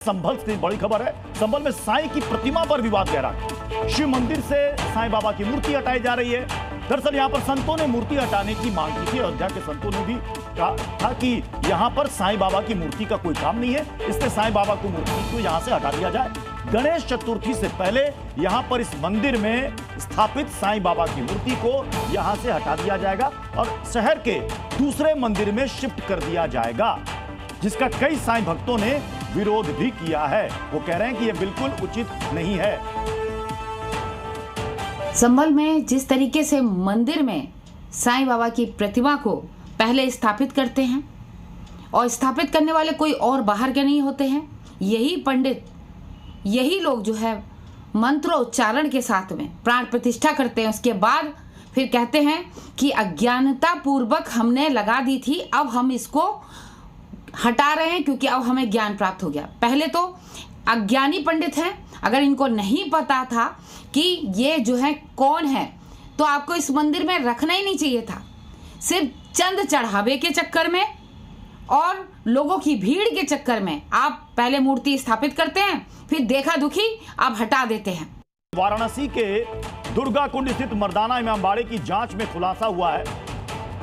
संभल से बड़ी खबर है। संभल में साईं की प्रतिमा पर विवाद गहरा। शिव मंदिर से साईं बाबा की मूर्ति हटाई जा रही है। दरअसल यहां पर संतों ने मूर्ति हटाने की मांग की थी। अयोध्या के संतों ने भी कहा था कि यहां पर साईं बाबा की मूर्ति का कोई काम नहीं है, इसलिए साईं बाबा की मूर्ति को यहां से हटा दिया जाए। गणेश चतुर्थी से पहले यहां पर इस मंदिर में स्थापित साईं बाबा की मूर्ति को यहां से हटा दिया जाएगा और शहर के दूसरे मंदिर में शिफ्ट कर दिया जाएगा, जिसका कई साईं भक्तों ने विरोध भी किया है। वो कह रहे हैं कि यह बिल्कुल उचित नहीं है। संभल में जिस तरीके से मंदिर में साईं बाबा की प्रतिमा को पहले स्थापित करते हैं और स्थापित करने वाले कोई और बाहर के नहीं होते हैं, यही पंडित, यही लोग जो है मंत्रोच्चारण के साथ में प्राण प्रतिष्ठा करते हैं। उसके बाद फिर कहते हैं कि अज्ञानता पूर्वक हमने लगा दी थी, अब हम इसको हटा रहे हैं क्योंकि अब हमें ज्ञान प्राप्त हो गया। पहले तो अज्ञानी पंडित हैं, अगर इनको नहीं पता था कि ये जो है कौन है तो आपको इस मंदिर में रखना ही नहीं चाहिए था। सिर्फ चंद चढ़ावे के चक्कर में और लोगों की भीड़ के चक्कर में आप पहले मूर्ति स्थापित करते हैं, फिर देखा दुखी आप हटा देते हैं। वाराणसी के दुर्गा कुंड स्थित मर्दाना इमामबाड़े की जांच में खुलासा हुआ है।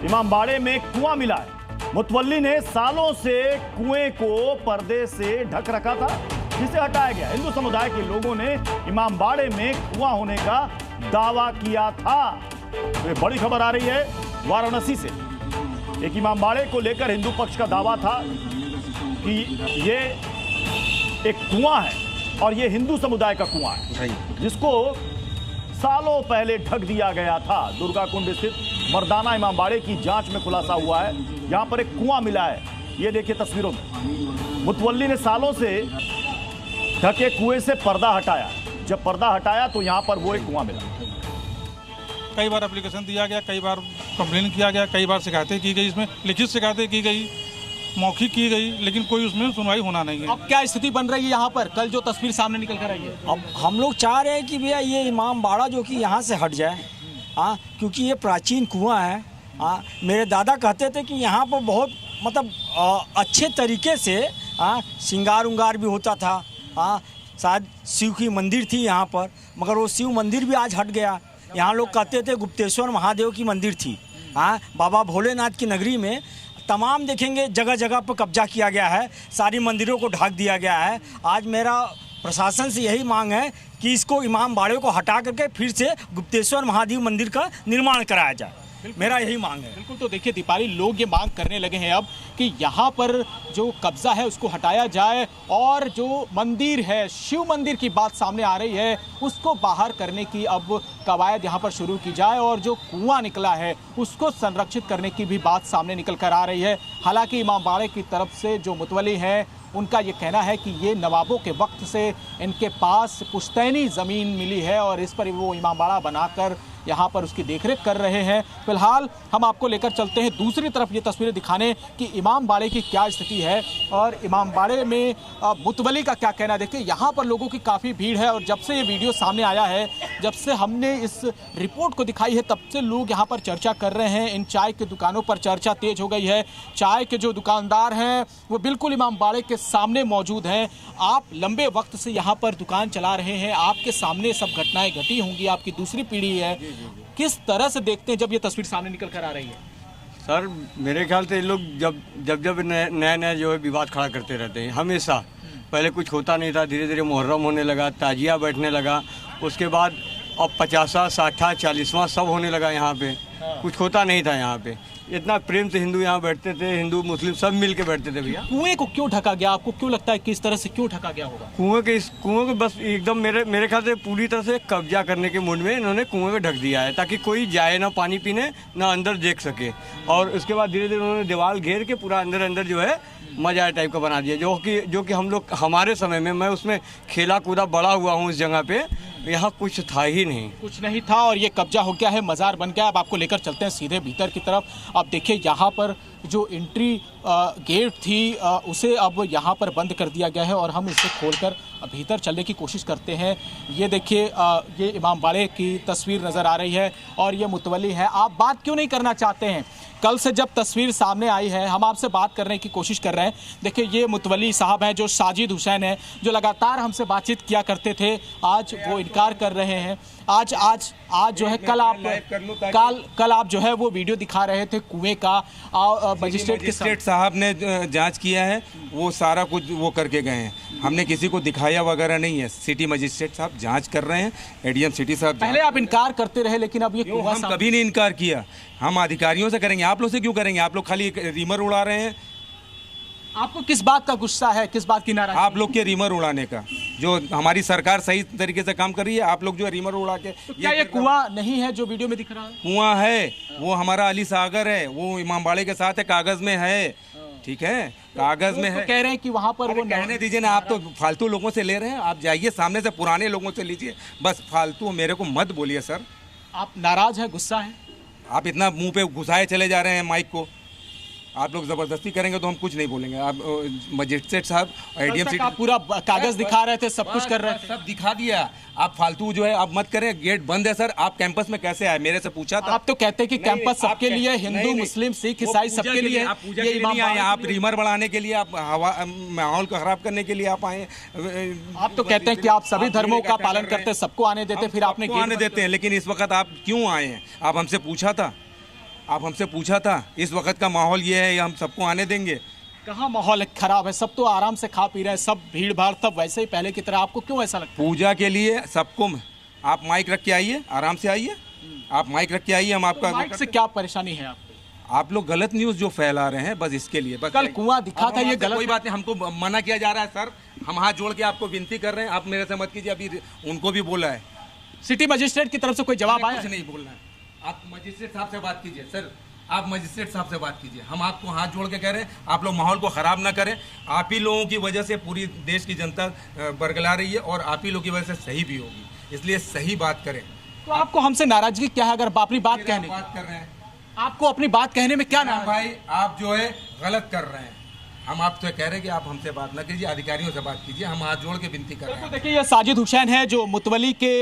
इमामबाड़े में कुआं मिला है। मुतवल्ली ने सालों से कुएं को पर्दे से ढक रखा था, जिसे हटाया गया। हिंदू समुदाय के लोगों ने इमामबाड़े में कुआं होने का दावा किया था। तो बड़ी खबर आ रही है वाराणसी से। एक इमामबाड़े को लेकर हिंदू पक्ष का दावा था कि ये एक कुआं है और ये हिंदू समुदाय का कुआं है, जिसको सालों पहले ढक दिया गया था। दुर्गा कुंड स्थित मर्दाना इमामबाड़े की जांच में खुलासा हुआ है। यहां पर एक कुआं मिला है, ये देखिए तस्वीरों में। मुतवल्ली ने सालों से ढके कुएं से पर्दा हटाया। जब पर्दा हटाया तो यहां पर वो एक कुआं मिला। कई बार एप्लीकेशन दिया गया, कई बार कंप्लेन किया गया, कई बार शिकायतें की गई, इसमें लिखित शिकायतें की गई, मौखिक की गई, लेकिन कोई उसमें सुनवाई होना नहीं है। अब क्या स्थिति बन रही है यहाँ पर? कल जो तस्वीर सामने निकल कर आई है, अब हम लोग चाह रहे हैं कि भैया ये इमामबाड़ा जो कि यहाँ से हट जाए, क्योंकि ये प्राचीन कुआं है। मेरे दादा कहते थे कि यहाँ पर बहुत मतलब अच्छे तरीके से श्रृंगार उंगार भी होता था। शायद शिव की मंदिर थी यहाँ पर, मगर वो शिव मंदिर भी आज हट गया। यहाँ लोग कहते थे गुप्तेश्वर महादेव की मंदिर थी। बाबा भोलेनाथ की नगरी में तमाम देखेंगे जगह जगह पर कब्जा किया गया है, सारी मंदिरों को ढक दिया गया है। आज मेरा प्रशासन से यही मांग है कि इसको इमामबाड़े को हटा करके फिर से गुप्तेश्वर महादेव मंदिर का निर्माण कराया जाए। मेरा यही मांग है। बिल्कुल। तो देखिए दीपाली, लोग ये मांग करने लगे हैं अब कि यहाँ पर जो कब्जा है उसको हटाया जाए और जो मंदिर है, शिव मंदिर की बात सामने आ रही है, उसको बाहर करने की अब कवायद यहाँ पर शुरू की जाए और जो कुआं निकला है उसको संरक्षित करने की भी बात सामने निकल कर आ रही है। हालांकि इमामबाड़े की तरफ से जो मुतवल्ली हैं उनका ये कहना है कि ये नवाबों के वक्त से इनके पास पुश्तैनी ज़मीन मिली है और इस पर वो इमामबाड़ा बनाकर यहाँ पर उसकी देखरेख कर रहे हैं। फिलहाल हम आपको लेकर चलते हैं दूसरी तरफ ये तस्वीरें दिखाने कि इमामबाड़े की क्या स्थिति है और इमामबाड़े में मुतवल्ली का क्या कहना है। देखिए यहाँ पर लोगों की काफ़ी भीड़ है और जब से ये वीडियो सामने आया है, जब से हमने इस रिपोर्ट को दिखाई है, तब से लोग यहाँ पर चर्चा कर रहे हैं। इन चाय की दुकानों पर चर्चा तेज हो गई है। चाय के जो दुकानदार हैं वो बिल्कुल इमामबाड़े के सामने मौजूद हैं। आप लंबे वक्त से यहाँ पर दुकान चला रहे हैं, आपके सामने सब घटनाएं घटी होंगी, आपकी दूसरी पीढ़ी है। किस तरह से देखते हैं जब ये तस्वीर सामने निकल कर आ रही है? सर मेरे ख्याल से लोग जब नए जो है विवाद खड़ा करते रहते हैं हमेशा। पहले कुछ होता नहीं था, धीरे धीरे मुहर्रम होने लगा, ताजिया बैठने लगा, उसके बाद अब 50वां 60वां 40वां सब होने लगा। यहाँ पे कुछ होता नहीं था। यहाँ पे इतना प्रेम से हिंदू यहाँ बैठते थे, हिंदू मुस्लिम सब मिल के बैठते थे। भैया कुएं को क्यों ढका गया? आपको क्यों लगता है कि इस तरह से क्यों ढका गया होगा? कुएं को बस एकदम मेरे ख्याल से पूरी तरह से कब्जा करने के मूड में इन्होंने कुएं को ढक दिया है, ताकि कोई जाए ना पानी पीने ना अंदर देख सके। और उसके बाद धीरे धीरे उन्होंने दीवार घेर के पूरा अंदर जो है मजा टाइप का बना दिया, जो कि हम लोग हमारे समय में, मैं उसमें खेला कूदा बड़ा हुआ हूँ उस जगह पे, यहाँ कुछ था ही नहीं, कुछ नहीं था और ये कब्जा हो गया है, मज़ार बन गया। अब आपको लेकर चलते हैं सीधे भीतर की तरफ। अब देखिए यहाँ पर जो एंट्री गेट थी उसे अब यहाँ पर बंद कर दिया गया है और हम इसे खोलकर भीतर चलने की कोशिश करते हैं। ये देखिए ये इमामबाड़े की तस्वीर नज़र आ रही है और ये मुतवल्ली है। आप बात क्यों नहीं करना चाहते हैं? कल से जब तस्वीर सामने आई है हम आपसे बात करने की कोशिश कर रहे हैं। देखिए ये मुतवल्ली साहब हैं जो साजिद हुसैन है, जो लगातार हमसे बातचीत किया करते थे, आज वो इनकार कर रहे हैं। आज जो है कल आप जो है वो वीडियो दिखा रहे थे कुएं का, मजिस्ट्रेट साहब ने जांच किया है, वो सारा कुछ वो करके गए हैं, हमने किसी को दिखाया वगैरह नहीं है। सिटी मजिस्ट्रेट साहब जांच कर रहे हैं, एडीएम सिटी साहब। पहले आप इनकार करते रहे लेकिन अब ये कुआं हम कभी नहीं इनकार किया, हम अधिकारियों से करेंगे, आप लोग से क्यों करेंगे? आप लोग खाली रीमर उड़ा रहे हैं। आपको किस बात का गुस्सा है, किस बात की नाराजगी? आप लोग के रीमर उड़ाने का, जो हमारी सरकार सही तरीके से काम कर रही है, आप लोग जो है रीमर उड़ा के। तो क्या ये कुआं नहीं है जो वीडियो में दिख रहा है? कुआं है, वो हमारा अली सागर है, वो इमामबाड़े के साथ है, कागज में है, ठीक है, कागज में है। कह रहे हैं कि वहां पर वो कहने दीजिए ना, आप तो फालतू लोगों से ले रहे हैं। आप जाइए सामने से पुराने लोगों से लीजिए, बस फालतू मेरे को मत बोलिए सर। आप नाराज है, गुस्सा है? आप इतना मुंह पे घुसाए चले जा रहे हैं माइक को, आप लोग जबरदस्ती करेंगे तो हम कुछ नहीं बोलेंगे। आप मजिस्ट्रेट साहब एडीएम सिटी पूरा कागज दिखा रहे थे, सब कुछ कर रहे थे, सब दिखा दिया। आप फालतू जो है आप मत करें, गेट बंद है सर। आप कैंपस में कैसे आए? मेरे से पूछा था। आप तो कहते हैं कि कैंपस सबके लिए, हिंदू मुस्लिम सिख ईसाई सबके लिए। आप पूजा के लिए नहीं आए, आप रीमर बढ़ाने के लिए, आप हवा माहौल को खराब करने के लिए आप आए। आप तो कहते हैं कि आप सभी धर्मों का पालन करते, सबको आने देते, फिर आपने आने देते हैं, लेकिन इस वक्त आप क्यों आए हैं? आप हमसे पूछा था, आप हमसे पूछा था इस वक्त का माहौल ये है, हम सबको आने देंगे? कहाँ माहौल खराब है, सब तो आराम से खा पी रहे हैं, सब भीड़ भाड़ सब वैसे ही पहले की तरह। आपको क्यों ऐसा लगता है? पूजा के लिए सबको आप माइक रख के आइए, आराम से आइए, आप माइक रख के आइए। हम आपका माइक से क्या परेशानी है आपको? आप लोग गलत न्यूज़ जो फैला रहे हैं, बस इसके लिए। बस कल कुआं दिखा था, ये गलत कोई बात नहीं, हमको मना किया जा रहा है सर। हम हाथ जोड़ के आपको विनती कर रहे हैं, आप मेरे से मत कीजिए। अभी उनको भी बोला है, सिटी मजिस्ट्रेट की तरफ से कोई जवाब आया? कुछ नहीं बोलना है। आप मजिस्ट्रेट साहब से बात कीजिए सर, आप मजिस्ट्रेट साहब से बात कीजिए। हम आपको हाथ जोड़ के कह रहे हैं, आप लोग माहौल को ख़राब ना करें। आप ही लोगों की वजह से पूरी देश की जनता बरगला रही है और आप ही लोगों की वजह से सही भी होगी, इसलिए सही बात करें। तो आपको हमसे नाराजगी क्या है? अगर अपनी बात कहने बात कर रहे हैं, आपको अपनी बात कहने में क्या नाराजगी? भाई आप जो है गलत कर रहे हैं। हम आपसे कह रहे हैं कि आप हमसे बात ना कीजिए, अधिकारियों से बात कीजिए। हम हाथ जोड़ के विनती कर रहे हैं। देखिए ये साजिद हुसैन है जो मुतवली के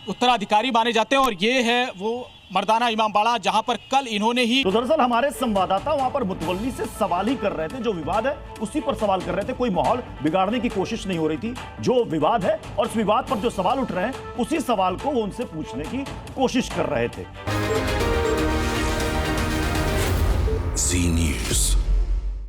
उत्तराधिकारी माने जाते हैं और ये है वो मर्दाना इमामबाड़ा जहां पर कल इन्होंने ही। तो दरअसल हमारे संवाददाता वहां पर मुतवल्ली से सवाल ही कर रहे थे, जो विवाद है उसी पर सवाल कर रहे थे। कोई माहौल बिगाड़ने की कोशिश नहीं हो रही थी। जो विवाद है और उस विवाद पर जो सवाल उठ रहे हैं उसी सवाल को वो उनसे पूछने की कोशिश कर रहे थे। जी न्यूज़।